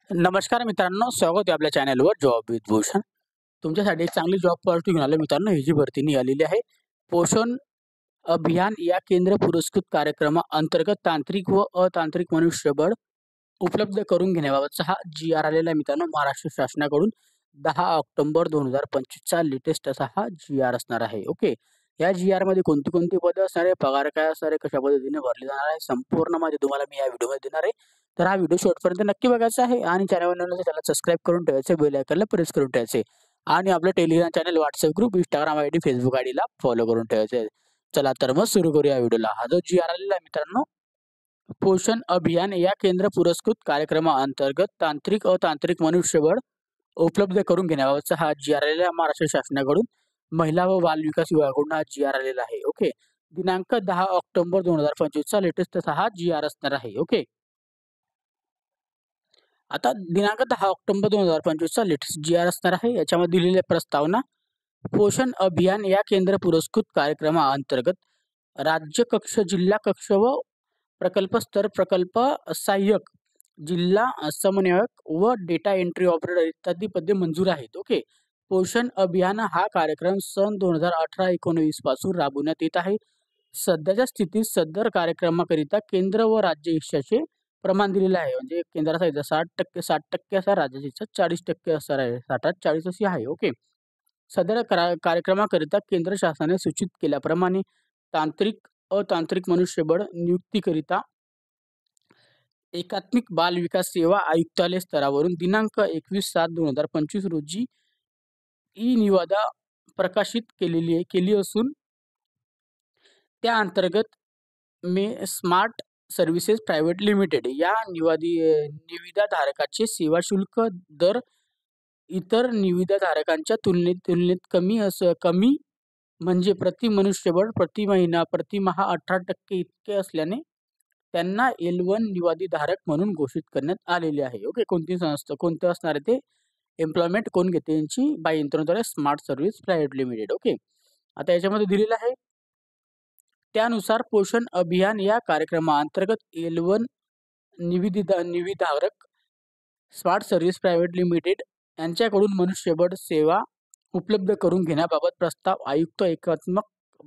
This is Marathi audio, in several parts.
नमस्कार मित्रांनो, स्वागत आहे आपल्या चॅनलवर जॉब विथ भूषण. तुमच्यासाठी एक चांगली जॉब ऑपॉर्च्युनिटी घेऊन आलो मित्रांनो. ही जी भरती निघालेली आहे, पोषण अभियान या केंद्र पुरस्कृत कार्यक्रमाअंतर्गत तांत्रिक व अतांत्रिक मनुष्यबळ उपलब्ध करून घेण्याबाबतचा हा जी-आर आलेला आहे मित्रांनो, महाराष्ट्र शासनाकडून 10 ऑक्टोबर 2025चा लेटेस्ट असा हा जी-आर असणार आहे. ओके. या जी-आरमध्ये कोणती-कोणती पदं असणार आहे, पगार काय असणार आहे, कशा पद्धतीने भरले जाणार आहे, संपूर्ण माहिती तुम्हाला मी या व्हिडिओमध्ये देणार आहे. तर हा व्हिडिओ शेवटपर्यंत नक्की बघायचा आहे आणि चॅनलवर नवीन असेल तर चॅनल सबस्क्राईब करून ठेवायचे, बेल आयकॉनला प्रेस करून ठेवायचे आणि आपलं Telegram channel, WhatsApp group, Instagram ID, Facebook आयडीला फॉलो करून ठेवायचे. चला तर मग सुरू करूया व्हिडिओला. हा जो जी-आर आलेला आहे मित्रांनो, पोषण अभियान या केंद्र पुरस्कृत कार्यक्रमाअंतर्गत तांत्रिक अतांत्रिक मनुष्यबळ उपलब्ध करून घेण्याबाबतचा हा जी-आर आलेला आहे महाराष्ट्र शासनाकडून. महिला व बाल विकास विभागाकडून हा जी-आर आलेला आहे. ओके. दिनांक 10 ऑक्टोबर 2025चा लेटेस्ट असा हा जी-आर असणार आहे. ओके. आता दिनांक 10 ऑक्टोबर 2025चा लेटेस्ट जी-आर असणार आहे. याच्यामध्ये दिलेली प्रस्तावना, पोषण अभियान या केंद्र पुरस्कृत कार्यक्रमाअंतर्गत राज्य कक्ष, जिल्हा कक्ष व प्रकल्प स्तर प्रकल्प सहाय्यक, जिल्हा समन्वयक व डेटा एंट्री ऑपरेटर इत्यादी पदे मंजूर आहेत. ओके. पोषण अभियान हा कार्यक्रम सन 2018-19 पासून राबवण्यात येत आहे. सध्याच्या स्थितीत सदर कार्यक्रमाकरिता केंद्र व राज्य हिश्शाचे प्रमाण दिलेलं आहे. म्हणजे केंद्राचा हिस्सा 60% 60% असा, राज्याचा हिस्सा 40% असणार आहे. 60-40 अशी आहे. ओके. सदर कार्यक्रमाकरिता केंद्र शासनाने सूचित केल्याप्रमाणे तांत्रिक, अतांत्रिक मनुष्यबळ नियुक्तीकरिता एकात्मिक बाल विकास सेवा आयुक्तालय स्तरावरून दिनांक 21/7/2025 रोजी ई-निविदा प्रकाशित केली असून त्या अंतर्गत स्मार्ट सर्व्हिसेस प्रायव्हेट लिमिटेड या निविदाधारकाचे सेवा शुल्क दर इतर निविदाधारकांच्या तुलनेत कमी म्हणजे प्रति मनुष्यबळ, प्रति महिना, प्रतिमाह 18% इतके असल्याने त्यांना L1 निविदाधारक म्हणून घोषित करण्यात आलेले आहे. ओके. कोणती संस्था, कोणतं असणार आहे ते? एम्प्लॉयमेंट कोण घेते यांची? बाय यंत्रणेद्वारे smart service private limited. Okay. आता याच्यामध्ये दिलेलं आहे, त्यानुसार पोषण अभियान या कार्यक्रमाअंतर्गत L1 निविदाधारक स्मार्ट सर्व्हिस प्रायव्हेट लिमिटेड यांच्याकडून मनुष्यबळ सेवा उपलब्ध करून घेण्याबाबत प्रस्ताव आयुक्त एकात्मक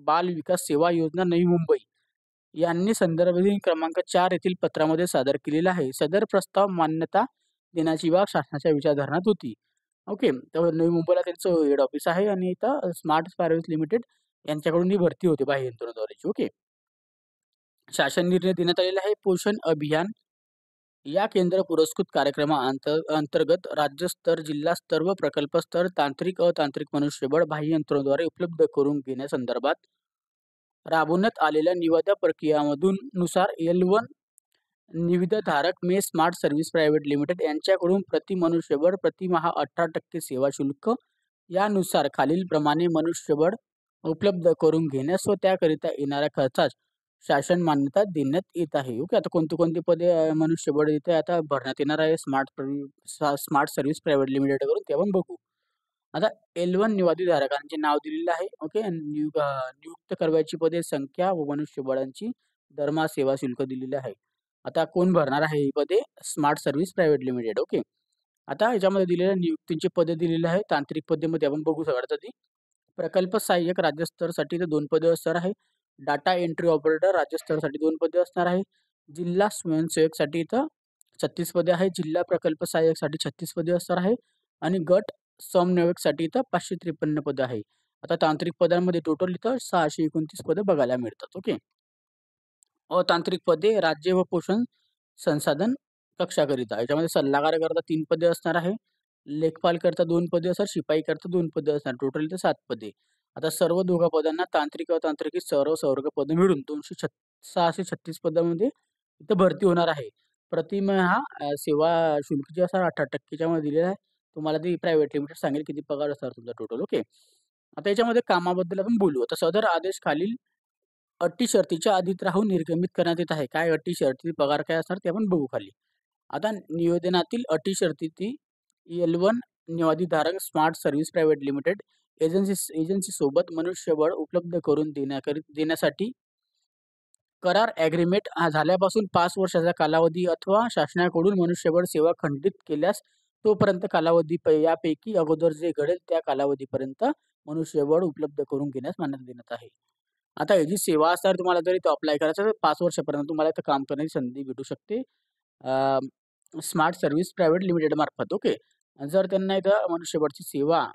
बाल विकास सेवा योजना नवी मुंबई यांनी संदर्भ क्रमांक 4 येथील पत्रामध्ये सादर केलेला आहे. सदर प्रस्ताव मान्यता देण्याची बाब शासनाच्या विचारधारणात होती. ओके. तर नवी मुंबईला त्यांचं हेड ऑफिस आहे आणि इथं स्मार्ट सर्व्हिस लिमिटेड यांच्याकडून ही भरती होते बाह्य यंत्रणेद्वारेची. ओके. शासन निर्णय देण्यात आलेला आहे. पोषण अभियान या केंद्र पुरस्कृत अंतर्गत राज्यस्तर, जिल्हा स्तर व प्रकल्प स्तर तांत्रिक, अतांत्रिक मनुष्यबळ बाह्य यंत्रणेद्वारे उपलब्ध करून घेण्यासंदर्भात राबवण्यात आलेल्या निविदा प्रक्रियामधून नुसार L1 निविदाधारक स्मार्ट सर्व्हिस प्रायव्हेट लिमिटेड यांच्याकडून प्रति मनुष्यबळ प्रतिमाह 18% सेवा शुल्क यानुसार खालीलप्रमाणे मनुष्यबळ उपलब्ध करून घेण्यास व त्याकरिता येणाऱ्या खर्चास शासन मान्यता देण्यात येत आहे. ओके. आता कोणती-कोणती पदे मनुष्यबळ इथे आता भरण्यात येणार आहे स्मार्ट सर्व्हिस प्रायव्हेट लिमिटेड करून ते आपण बघू. आता L1 निविदाधारकांचे नाव दिलेलं आहे. ओके. नियुक्त करण्याची पदे संख्या व मनुष्यबळांची दरमहा सेवा शुल्क दिलेले आहे. आता कोण भरणार आहे ही पदे? Smart service private limited. Okay. आता याच्यामध्ये दिलेल्या नियुक्तीची पदे दिलेली आहे. तांत्रिक पदेमध्ये आपण बघू सगळ्यात आधी. प्रकल्प सहाय्यक राज्यस्तरासाठी 2 पदे असणार आहे. डाटा एंट्री ऑपरेटर राज्यस्तरासाठी 2 पदे असणार आहे. जिल्हा स्वयंसेवकसाठी इथं 36 पदे आहे. जिल्हा प्रकल्प सहाय्यकसाठी 36 पदे असणार आहे आणि गट समन्वयकसाठी इथं 553 पदं आहे. आता तांत्रिक पदांमध्ये टोटल इथं 629 पदं बघायला मिळतात. ओके. अतांत्रिक पदे राज्य व पोषण संसाधन कक्षाकरिता याच्यामध्ये सल्लागाराकरता 3 पदे असणार आहे. लेखपाल करता 2 पदे असणार, शिपाई करता 2 पदे असणार. टोटल इथे 7 पदे. आता सर्व दोघा पदांना तांत्रिक अतांत्रिक सर्व संवर्ग पदं मिळून 636 पदांमध्ये इथं भरती होणार आहे. प्रतिमाह सेवा शुल्क जे असणार 18% मध्ये दिलेलं आहे. तुम्हाला ती प्रायव्हेट लिमिटेड सांगेल किती पगार असणार तुमचा टोटल. ओके. आता याच्यामध्ये कामाबद्दल आपण बोलू. आता सदर आदेश खालील अटी शर्तीच्या अधीत राहून निर्गमित करण्यात येत आहे. काय अटी शर्ती, पगार काय असणार ते आपण बघू खाली. आता निवेदनातील अटी शर्ती ती L1 निविदाधारक smart service private limited agency सोबत मनुष्यबळ उपलब्ध करून देण्यासाठी करार ॲग्रीमेंट झाल्यापासून 5 वर्षाचा कालावधी अथवा शासनाकडून मनुष्यबळ सेवा खंडित केल्यास तोपर्यंत कालावधी यापैकी अगोदर जे घडेल त्या कालावधीपर्यंत मनुष्यबळ उपलब्ध करून घेण्यास मान्यता देण्यात आहे. आता ही जी सेवा असणार तुम्हाला जर इथं अप्लाय करायचं तर 5 वर्षापर्यंत तुम्हाला इथं काम करण्याची संधी भेटू शकते. स्मार्ट सर्व्हिस प्रायव्हेट लिमिटेड मार्फत. ओके. जर त्यांना इथं मनुष्यबळची सेवा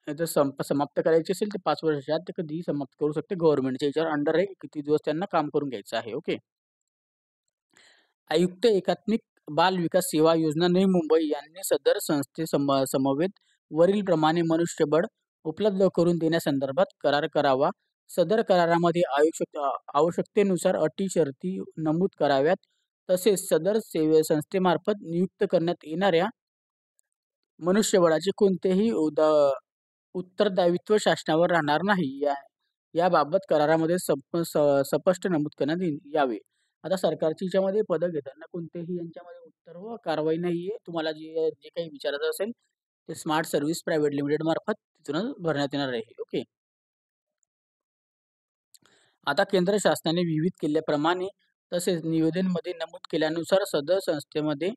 इथं समाप्त करायची असेल तर 5 वर्षाच्या आत ते कधीही समाप्त करू शकते. गव्हर्नमेंटच्या याच्यावर अंडर आहे किती दिवस त्यांना काम करून घ्यायचं आहे. ओके. आयुक्त एकात्मिक बाल विकास सेवा योजना नवी मुंबई यांनी सदर समवेत वरीलप्रमाणे मनुष्यबळ उपलब्ध करून देण्यासंदर्भात करार करावा. सदर करारामध्ये आवश्यकतेनुसार अटी शर्ती नमूद कराव्यात. तसेच सदर संस्थेमार्फत नियुक्त करण्यात येणाऱ्या मनुष्यबळाचे कोणतेही उत्तरदायित्व शासनावर राहणार नाही. याबाबत करारामध्ये स्पष्ट नमूद करण्यात यावे. आता सरकारची याच्यामध्ये पदं घेताना कोणतेही यांच्यामध्ये उत्तर व कारवाई नाहीये. तुम्हाला जे जे काही विचारायचं असेल ते स्मार्ट सर्व्हिस प्रायव्हेट लिमिटेड मार्फत तिथूनच भरण्यात येणार आहे. ओके. आता केंद्र शासनाने विहित केल्याप्रमाणे तसेच निवेदनमध्ये नमूद केल्यानुसार सदर संस्थेमध्ये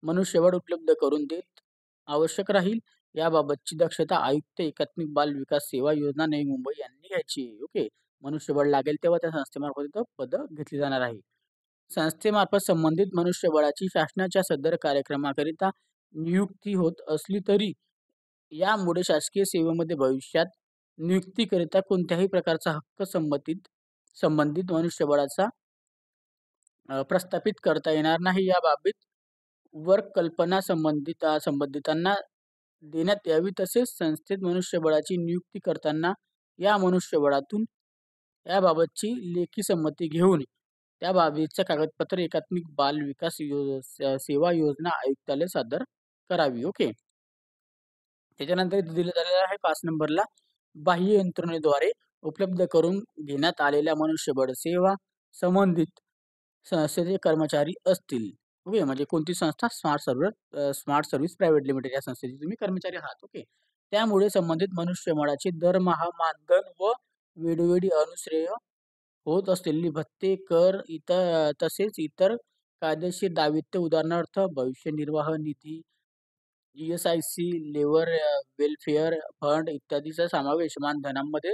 मनुष्यबळ उपलब्ध करून देत आवश्यक राहील याबाबतची दक्षता आयुक्त एकात्मिक बाल विकास सेवा योजना नवी मुंबई यांनी घ्यायची आहे. ओके. मनुष्यबळ लागेल तेव्हा त्या संस्थेमार्फत इथं पदं घेतली जाणार आहे. संस्थेमार्फत संबंधित मनुष्यबळाची शासनाच्या सदर कार्यक्रमाकरिता नियुक्ती होत असली तरी यामुळे शासकीय सेवेमध्ये भविष्यात नियुक्तीकरिता कोणत्याही प्रकारचा हक्क संबंधित मनुष्यबळाचा प्रस्थापित करता येणार नाही. या बाबतीत वर कल्पना संबंधितांना देण्यात यावी. तसेच संस्थेत मनुष्यबळाची नियुक्ती करताना या मनुष्यबळातून याबाबतची लेखी संमती घेऊन त्या बाबीचं कागदपत्र एकात्मिक बाल विकास सेवा योजना आयुक्तालय सादर करावी. ओके. त्याच्यानंतर इथं दिलं झालेलं आहे 5 नंबरला बाह्य यंत्रणेद्वारे उपलब्ध करून घेण्यात आलेल्या मनुष्यबळ सेवा संबंधित संस्थेचे कर्मचारी असतील. ओके. म्हणजे कोणती संस्था? स्मार्ट सर्व्हिस प्रायव्हेट लिमिटेड या संस्थेचे तुम्ही कर्मचारी आहात. ओके. त्यामुळे संबंधित मनुष्यबळाचे दरमहा मानधन व वेळोवेळी अनुश्रेय होत असलेली भत्ते, कर, तसेच इतर कायदेशीर दायित्व उदाहरणार्थ भविष्य निर्वाह निधी, ई-एस-आय-सी, लेबर वेलफेअर फंड इत्यादीचा समावेश मानधनामध्ये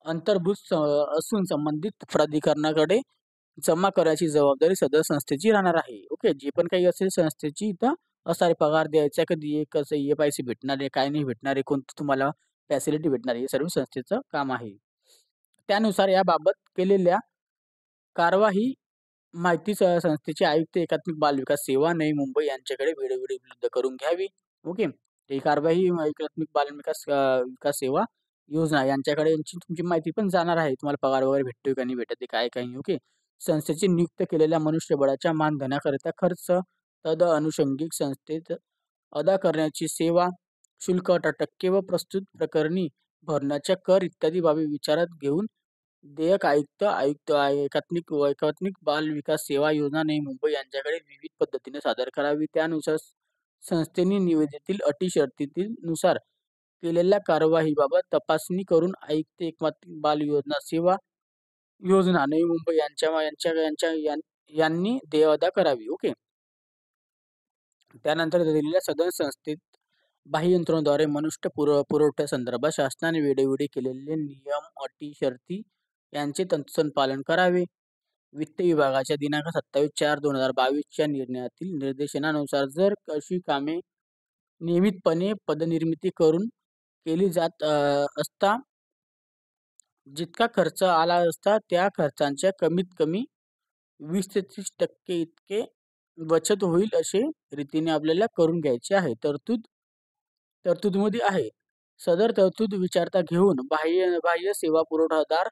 अंतर्भूत असून संबंधित प्राधिकरणाकडे जमा करायची जबाबदारी सदर संस्थेची राहणार आहे. ओके. जे पण काही असेल संस्थेची इथं असणारे पगार द्यायचा, कधी कसं ई-एफ-आय-सी भेटणार आहे, काय नाही भेटणार आहे, कोणती तुम्हाला फॅसिलिटी भेटणार आहे, हे सर्व संस्थेचं काम आहे. त्यानुसार याबाबत केलेल्या कार्यवाही माहिती संस्थेचे आयुक्त एकात्मिक बाल विकास सेवा नवी मुंबई यांच्याकडे वेळोवेळी उपलब्ध करून घ्यावी. ओके. ही कार्यवाही एकात्मिक बाल विकास सेवा योजना यांच्याकडे यांची तुमची माहिती पण जाणार आहे. तुम्हाला पगार वगैरे भेटतोय का नाही भेटत आहे, काय काही ओके. संस्थेचे नियुक्त केलेल्या मनुष्यबळाच्या मानधनाकरिता खर्च तद अनुषंगिक संस्थेत अदा करण्याची सेवा शुल्क टक्के व प्रस्तुत प्रकरणी भरण्याच्या कर इत्यादी बाबी विचारात घेऊन देयक एकात्मिक बाल विकास सेवा योजना नवी मुंबई यांच्याकडे विविध पद्धतीने सादर करावी. त्यानुसार संस्थेने निविदेतील अटी शर्तीतील नुसार केलेल्या कार्यवाहीबाबत तपासणी करून आयुक्त एकात्मिक बाल योजना सेवा योजना नवी मुंबई यांनी देय अदा करावी. ओके. त्यानंतर दिलेल्या सदर संस्थेत बाह्य यंत्रणेद्वारे मनुष्य पुरवठ्यासंदर्भात शासनाने वेळोवेळी केलेले नियम, अटी, शर्ती यांचे तत्सम पालन करावे. वित्त विभागाच्या दिनांक 27/4/2022 च्या निर्णयातील निर्देशनानुसार जर अशी कामे नियमितपणे पदनिर्मिती करून केली जात असता जितका खर्च आला असता त्या खर्चांच्या कमीत कमी 20 ते 30% इतके बचत होईल असे रीतीने आपल्याला करून घ्यायचे आहे. तरतुदीमध्ये आहे. सदर तरतूद विचारता घेऊन बाह्य सेवा पुरवठादार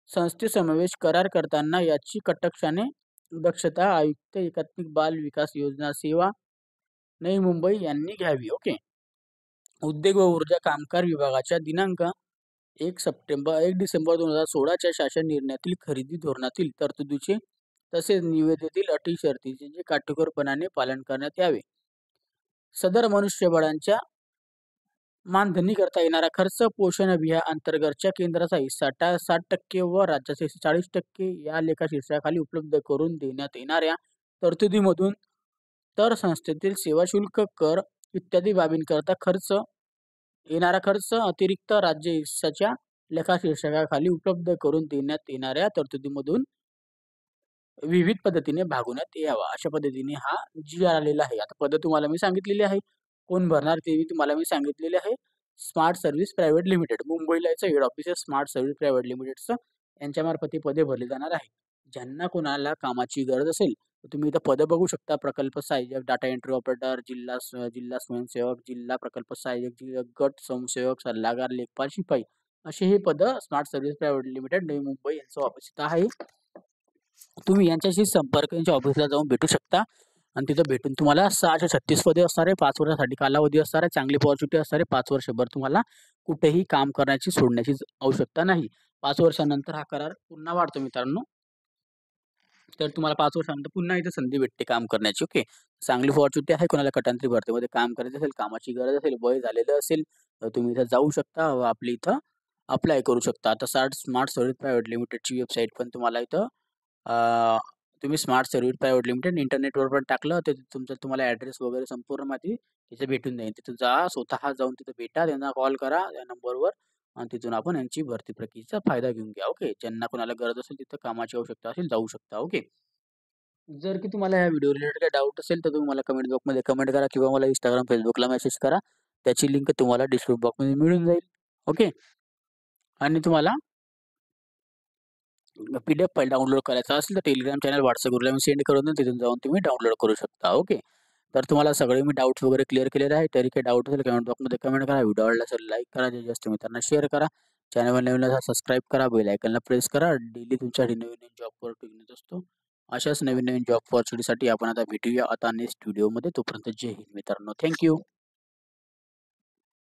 संस्थेसमावेश करार करताना याची कटाक्षाने दक्षता आयुक्त एकात्मिक बाल विकास योजना सेवा नवी मुंबई यांनी घ्यावी. ओके. उद्योग व ऊर्जा कामगार विभागाच्या दिनांक 1 डिसेंबर 2016 च्या शासन निर्णयातील खरेदी धोरणातील तरतुदीचे तसेच निविदेतील अटी शर्तीचे जे काटेकोरपणाने पालन करण्यात यावे. सदर मनुष्यबळांच्या मानधनी करता येणारा खर्च पोषण अभियान अंतर्गतच्या केंद्राचा हिस्सा 60% व राज्याचा हिस्सा 40% या लेखा शीर्षकाखाली उपलब्ध करून देण्यात येणाऱ्या तरतुदीमधून तर संस्थेतील सेवा शुल्क, कर इत्यादी बाबींकरता येणारा खर्च अतिरिक्त राज्य हिस्साच्या लेखा शीर्षकाखाली उपलब्ध करून देण्यात येणाऱ्या तरतुदीमधून विविध पद्धतीने भागवण्यात यावा. अशा पद्धतीने हा जी-आर आलेला आहे. आता पद्धत तुम्हाला मी सांगितलेली आहे. कोण भरणार तेही तुम्हाला मी सांगितलेले आहे. Smart service private limited. मुंबईला याचं हेड ऑफिस आहे स्मार्ट सर्व्हिस प्रायव्हेट लिमिटेडचं. यांच्यामार्फत ही पदे भरली जाणार आहे. ज्यांना कोणाला कामाची गरज असेल, तर तुम्ही इथं पदं बघू शकता. प्रकल्प सहाय्यक, डाटा एंट्री ऑपरेटर, जिल्हा स्वयंसेवक, जिल्हा प्रकल्प सहाय्यक, गट स्वयंसेवक, सल्लागार, लेखपाल, शिपाई अशी ही पदं smart service private limited Navi Mumbai यांचं ऑफिस इथं आहे. तुम्ही यांच्याशी संपर्क यांच्या ऑफिसला जाऊन भेटू शकता आणि तिथं भेटून तुम्हाला 636 पदे असणार आहे. 5 वर्षासाठी कालावधी असणार आहे. चांगली अपॉर्च्युनिटी असणार आहे. 5 वर्षभर तुम्हाला कुठेही काम करण्याची सोडण्याची आवश्यकता नाही. 5 वर्षानंतर हा करार पुन्हा वाढतो मित्रांनो. तर तुम्हाला 5 वर्षानंतर पुन्हा इथे संधी भेटते काम करण्याची. ओके. चांगली अपॉर्च्युनिटी आहे. कोणाला कटांतरी भरतीमध्ये काम करायचं असेल, कामाची गरज असेल, वय झालेलं असेल, तर तुम्ही इथं जाऊ शकता व आपली इथं अप्लाय करू शकता. आता स्मार्ट सर्व्हिस प्रायव्हेट लिमिटेडची वेबसाईट पण तुम्हाला इथं तुम्ही स्मार्ट सर्व्हिस प्रायव्हेट लिमिटेड इंटरनेटवर पण टाकलं तर तुम्हाला ॲड्रेस वगैरे संपूर्ण माहिती तिथे भेटून जाईल. तिथं जा, स्वतः जाऊन तिथं भेटा, त्यांना कॉल करा या नंबरवर आणि तिथून आपण यांची भरती प्रक्रियेचा फायदा घेऊन घ्या. ओके. ज्यांना कोणाला गरज असेल, तिथं कामाची आवश्यकता असेल, जाऊ शकता. ओके. जर की तुम्हाला या व्हिडिओ रिलेटेड काही डाऊट असेल, तर तुम्ही मला कमेंट बॉक्समध्ये कमेंट करा किंवा मला Instagram, Facebookला मेसेज करा. त्याची लिंक तुम्हाला डिस्क्रिप्शन बॉक्समध्ये मिळून जाईल. ओके. आणि तुम्हाला PDF फाईल डाउनलोड करायचा असेल, तर टेलिग्राम चॅनल, WhatsApp ग्रुपला मी सेंड करून देईन. तिथून जाऊन तुम्ही डाउनलोड करू शकता. ओके. तर तुम्हाला सगळे मी डाऊट्स वगैरे क्लिअर केलेले आहे. तरी काही डाऊट असेल कमेंट बॉक्समध्ये कमेंट करा. व्हिडिओ आवडला असेल लाईक करा. जास्तीत जास्त मित्रांना शेअर करा. चॅनलवर नवीन असाल सबस्क्राईब करा. बेल आयकॉनला प्रेस करा. डेली तुमच्यासाठी नवीन जॉब अपॉर्च्युनिटी घेऊन असतो. अशाच नवीन जॉब अपॉर्च्युनिटीसाठी आपण आता भेटूया आता नेक्स्ट व्हिडिओमध्ये. तोपर्यंत जय हिंद मित्रांनो. Thank you.